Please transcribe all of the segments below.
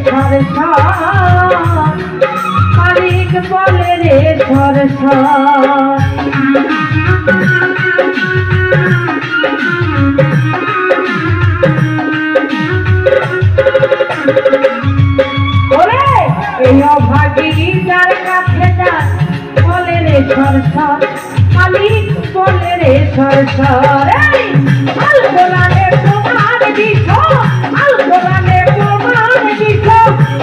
সর সর মালিক বলে রে সর সর ওরে এই অভাগী যার কাছে যান বলে রে সর সর মালিক বলে রে সর সর আল কোরআনে প্রমাণ দিছ আল কোরআনে প্রমাণ দিছ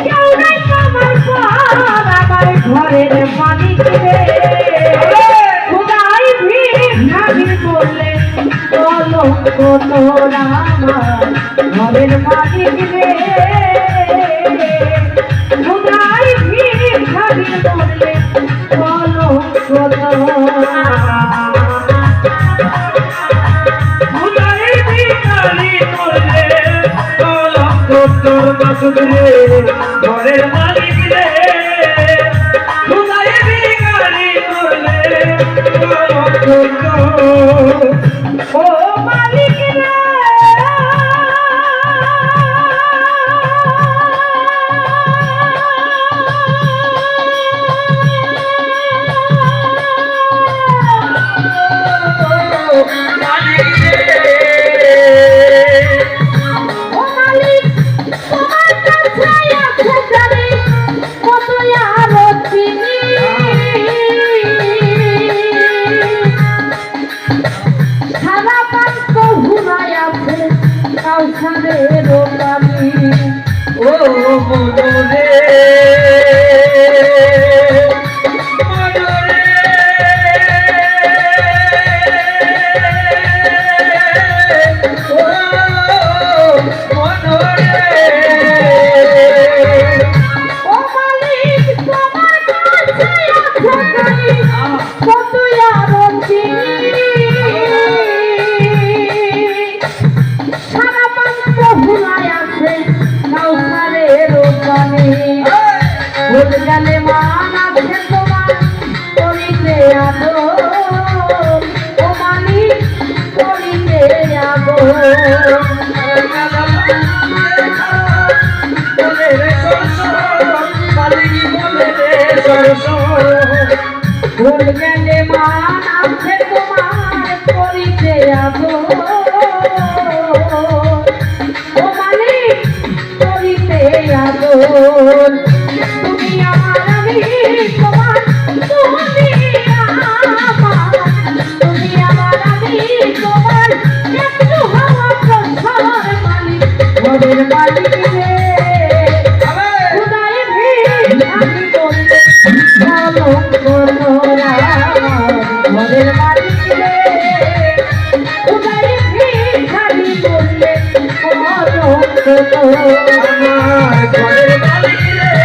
কেউ নাই তোমার পর আমার ঘরের মালিক রে খোদাই ভিখারি বললে বলো তোরা আমার ঘরের মালিক রে খোদাই ভিখারি বললে বলো তোরা ঘরের মালিক রে খোদাই ভিখারি করলে ও মালিক রে ও মনরে ভুল গেলে মান আছে তোমার করিতে আদো ও মালিক করিতে আদো ভুল গেলে মান আছে তোমার করিতে আদো ও মালিক করিতে আদো তুমি আমার আমি তোমার তুমি আমার আমি তোমার একটু হওয়া প্রসার মালিক ঘরের মালিক রে খোদাই ভিখারি বললে বলো তোরা ঘরের মালিক রে খোদাই ভিখারি বললে বলো তোরা ঘরের মালিক ঘরের মালিক রে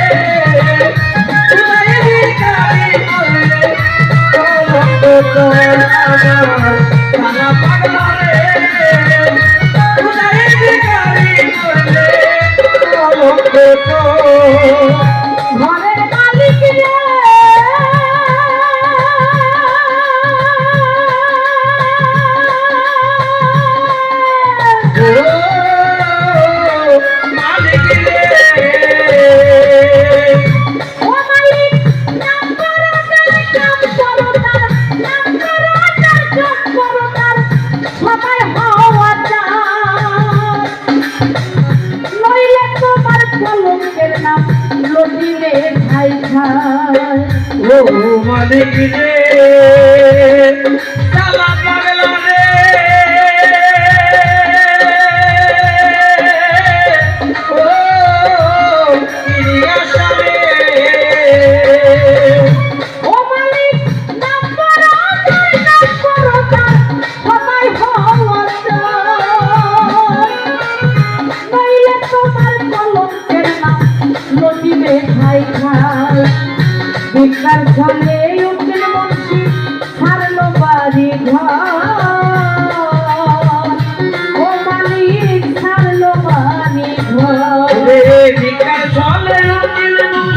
ও মালিক রে সালা পাগলা রে ও ইলিয়াসা রে ও মালিক নাম করো সবাই হওয়াটা নইলে তোমার কলঙ্কের নাম লটিবে খাই খাই ভিক্ষার ছলে উকিল মুন্সি ছাড়লো বাড়ি ঘর